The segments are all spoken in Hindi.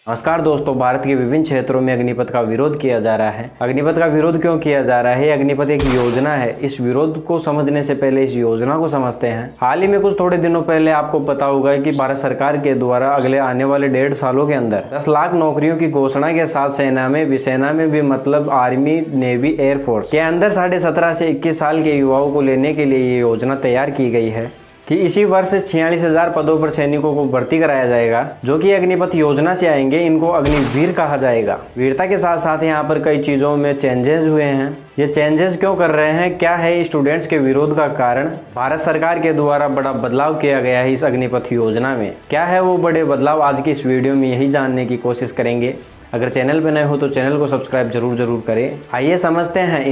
नमस्कार दोस्तों, भारत के विभिन्न क्षेत्रों में अग्निपथ का विरोध किया जा रहा है। अग्निपथ का विरोध क्यों किया जा रहा है? अग्निपथ एक योजना है। इस विरोध को समझने से पहले इस योजना को समझते हैं। हाल ही में कुछ थोड़े दिनों पहले आपको पता होगा कि भारत सरकार के द्वारा अगले आने वाले 1.5 सालों के अंदर 10 लाख नौकरियों की घोषणा के साथ सेना में भी मतलब आर्मी, नेवी, एयरफोर्स के अंदर 17.5 से 21 साल के युवाओं को लेने के लिए ये योजना तैयार की गई है कि इसी वर्ष 46,000 पदों पर सैनिकों को भर्ती कराया जाएगा, जो कि अग्निपथ योजना से आएंगे। इनको अग्निवीर कहा जाएगा। वीरता के साथ साथ यहाँ पर कई चीज़ों में चेंजेस हुए हैं। ये चेंजेस क्यों कर रहे हैं? क्या है स्टूडेंट्स के विरोध का कारण? भारत सरकार के द्वारा बड़ा बदलाव किया गया है इस अग्निपथ योजना में। क्या है वो बड़े बदलाव? आज की इस वीडियो में यही जानने की कोशिश करेंगे। अगर चैनल पर नए हो तो चैनल को सब्सक्राइब जरूर करें। आइए समझते हैं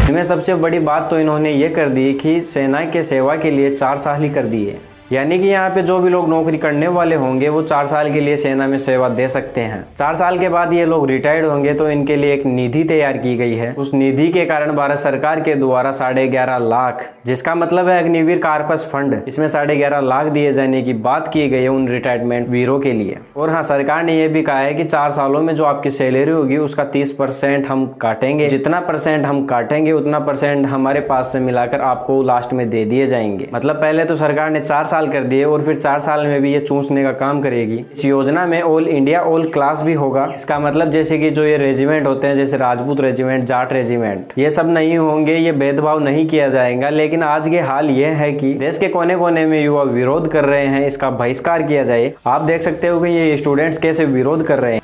इनमें सबसे बड़ी बात तो इन्होंने ये कर दी कि सेना के सेवा के लिए 4 साल ही कर दिए। यानी कि यहाँ पे जो भी लोग नौकरी करने वाले होंगे वो 4 साल के लिए सेना में सेवा दे सकते हैं। 4 साल के बाद ये लोग रिटायर्ड होंगे तो इनके लिए एक निधि तैयार की गई है। उस निधि के कारण भारत सरकार के द्वारा 11.5 लाख, जिसका मतलब है अग्निवीर कार्पस फंड, इसमें 11.5 लाख दिए जाने की बात की गई है उन रिटायरमेंट वीरों के लिए। और हाँ, सरकार ने यह भी कहा है कि 4 सालों में जो आपकी सैलरी होगी उसका 30% हम काटेंगे। जितना परसेंट हम काटेंगे उतना परसेंट हमारे पास से मिलाकर आपको लास्ट में दे दिए जाएंगे। मतलब पहले तो सरकार ने 4 साल कर दिए और फिर 4 साल में भी ये चूसने का काम करेगी। इस योजना में ऑल इंडिया ऑल क्लास भी होगा। इसका मतलब जैसे कि जो ये रेजिमेंट होते हैं, जैसे राजपूत रेजिमेंट, जाट रेजिमेंट, ये सब नहीं होंगे। ये भेदभाव नहीं किया जाएगा। लेकिन आज के हाल ये है कि देश के कोने कोने में युवा विरोध कर रहे हैं, इसका बहिष्कार किया जाए। आप देख सकते हो कि ये स्टूडेंट्स कैसे विरोध कर रहे हैं।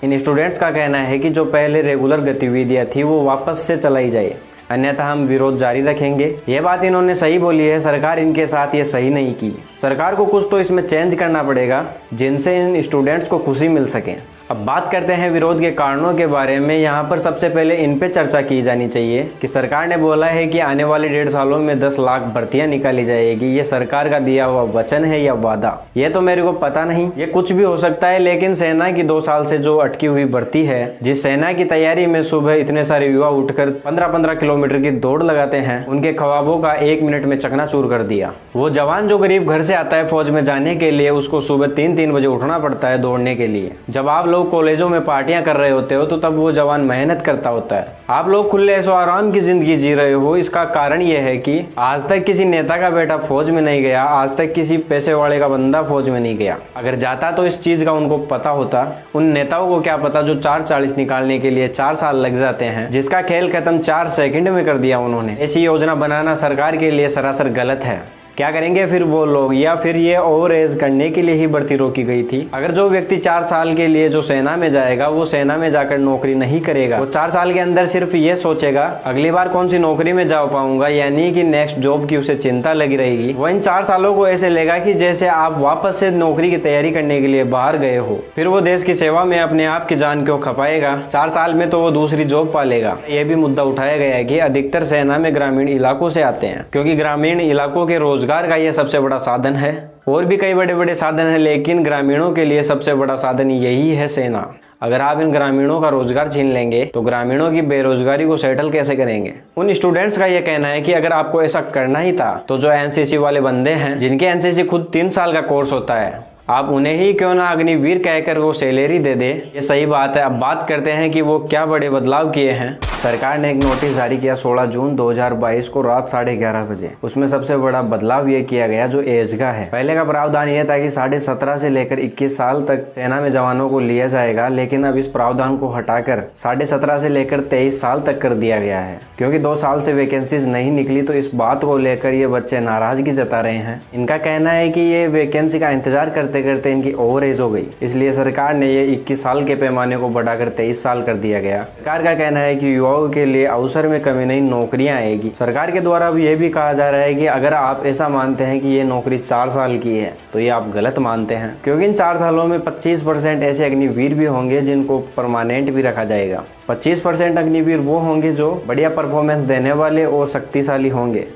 इन स्टूडेंट्स का कहना है कि जो पहले रेगुलर गतिविधियां थी वो वापस से चलाई जाए, अन्यथा हम विरोध जारी रखेंगे। ये बात इन्होंने सही बोली है। सरकार इनके साथ ये सही नहीं की। सरकार को कुछ तो इसमें चेंज करना पड़ेगा जिनसे इन स्टूडेंट्स को खुशी मिल सके। अब बात करते हैं विरोध के कारणों के बारे में। यहाँ पर सबसे पहले इन पे चर्चा की जानी चाहिए कि सरकार ने बोला है कि आने वाले 1.5 सालों में 10 लाख भर्तियां निकाली जाएगी। ये सरकार का दिया हुआ वचन है या वादा, ये तो मेरे को पता नहीं। ये कुछ भी हो सकता है। लेकिन सेना की 2 साल से जो अटकी हुई भर्ती है, जिस सेना की तैयारी में सुबह इतने सारे युवा उठकर 15-15 किलोमीटर की दौड़ लगाते हैं, उनके ख्वाबों का 1 मिनट में चकनाचूर कर दिया। वो जवान जो गरीब घर से आता है फौज में जाने के लिए, उसको सुबह 3-3 बजे उठना पड़ता है दौड़ने के लिए। जब आप लोग कॉलेजों में पार्टियां कर रहे होते हो तो तब वो जवान मेहनत करता होता है। आप लोग खुले ऐशो आराम की जिंदगी जी रहे हो। इसका कारण ये है कि आज तक किसी नेता का बेटा फौज में नहीं गया, आज तक किसी पैसे वाले का बंदा फौज में नहीं गया। अगर जाता तो इस चीज का उनको पता होता। उन नेताओं को क्या पता जो 440 निकालने के लिए 4 साल लग जाते हैं, जिसका खेल खत्म 4 सेकंड में कर दिया उन्होंने। ऐसी योजना बनाना सरकार के लिए सरासर गलत है। क्या करेंगे फिर वो लोग? या फिर ये ओवर एज करने के लिए ही भर्ती रोकी गई थी? अगर जो व्यक्ति 4 साल के लिए जो सेना में जाएगा वो सेना में जाकर नौकरी नहीं करेगा, वो 4 साल के अंदर सिर्फ ये सोचेगा अगली बार कौन सी नौकरी में जा पाऊंगा, यानी कि नेक्स्ट जॉब की उसे चिंता लगी रहेगी। वो इन 4 सालों को ऐसे लेगा कि जैसे आप वापस से नौकरी की तैयारी करने के लिए बाहर गए हो। फिर वो देश की सेवा में अपने आप की जान क्यों खपाएगा? 4 साल में तो वो दूसरी जॉब पालेगा। ये भी मुद्दा उठाया गया है कि अधिकतर सेना में ग्रामीण इलाकों से आते हैं, क्योंकि ग्रामीण इलाकों के रोजगार का ये सबसे बड़ा साधन है। और भी कई बड़े बड़े साधन हैं, लेकिन ग्रामीणों के लिए सबसे बड़ा साधन यही है सेना। अगर आप इन ग्रामीणों का रोजगार छीन लेंगे तो ग्रामीणों की बेरोजगारी को सेटल कैसे करेंगे? उन स्टूडेंट्स का यह कहना है कि अगर आपको ऐसा करना ही था तो जो एनसीसी वाले बंदे हैं, जिनके एनसीसी खुद 3 साल का कोर्स होता है, आप उन्हें ही क्यों ना अग्निवीर कहकर वो सैलरी दे दे। ये सही बात है। अब बात करते हैं कि वो क्या बड़े बदलाव किए हैं। सरकार ने एक नोटिस जारी किया 16 जून 2022 को रात 11:30 बजे। उसमें सबसे बड़ा बदलाव ये किया गया जो एज का है। पहले का प्रावधान ये था कि 17.5 से लेकर 21 साल तक सेना में जवानों को लिया जाएगा, लेकिन अब इस प्रावधान को हटाकर 17.5 से लेकर 23 साल तक कर दिया गया है। क्योंकि 2 साल से वैकेंसीज नहीं निकली तो इस बात को लेकर ये बच्चे नाराजगी जता रहे हैं। इनका कहना है कि ये वैकेंसी का इंतजार करते करते इनकी ओवर एज हो गई, इसलिए सरकार ने ये 21 साल के पैमाने को बढ़ाकर 23 साल कर दिया गया। सरकार का कहना है कि युवाओं के लिए अवसर में कमी नहीं, नौकरियां आएगी। सरकार के द्वारा अब ये भी कहा जा रहा है कि अगर आप ऐसा मानते हैं कि ये नौकरी 4 साल की है तो ये आप गलत मानते हैं, क्योंकि इन 4 सालों में 25% ऐसे अग्निवीर भी होंगे जिनको परमानेंट भी रखा जाएगा। 25% अग्निवीर वो होंगे जो बढ़िया परफॉर्मेंस देने वाले और शक्तिशाली होंगे,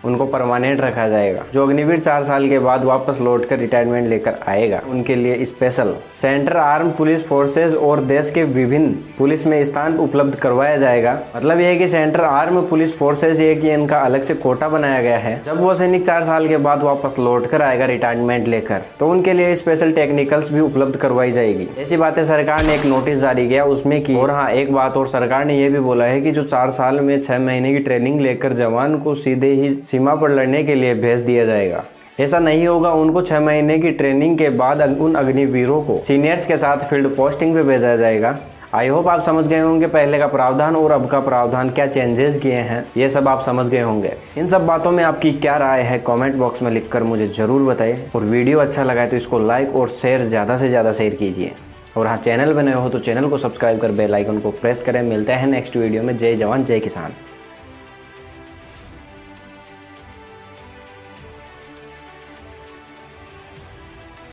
उनको परमानेंट रखा जाएगा। जो अग्निवीर 4 साल के बाद वापस लौटकर रिटायरमेंट लेकर आएगा उनके लिए special central arm police forces और देश के विभिन्न पुलिस में स्थान उपलब्ध करवाया जाएगा। मतलब यह है कि सेंट्रल आर्म पुलिस फोर्सेज ये कि इनका अलग से कोटा बनाया गया है। जब वो सैनिक 4 साल के बाद वापस लौट कर आएगा रिटायरमेंट लेकर तो उनके लिए स्पेशल टेक्निकल्स भी उपलब्ध करवाई जाएगी। ऐसी बातें सरकार ने एक नोटिस जारी किया उसमें की। और हाँ, एक बात और सरकार ने यह भी बोला है कि जो 4 साल में 6 महीने की ट्रेनिंग लेकर जवान को सीधे ही सीमा पर लड़ने के लिए भेज दिया जाएगा। ऐसा नहीं होगा। उनको 6 महीने की ट्रेनिंग के बाद उन अग्निवीरों को सीनियर्स के साथ फील्ड पोस्टिंग पे भेजा जाएगा। आई होप आप समझ गए होंगे पहले का प्रावधान और अब का प्रावधान क्या चेंजेस किए हैं, ये सब आप समझ गए होंगे। इन सब बातों में आपकी क्या राय है कमेंट बॉक्स में लिखकर मुझे जरूर बताइए। और वीडियो अच्छा लगा है तो इसको लाइक और शेयर ज़्यादा से ज़्यादा शेयर कीजिए। और हाँ, चैनल बने हो तो चैनल को सब्सक्राइब कर बेल आइकन को प्रेस करें। मिलते हैं नेक्स्ट वीडियो में। जय जवान जय किसान।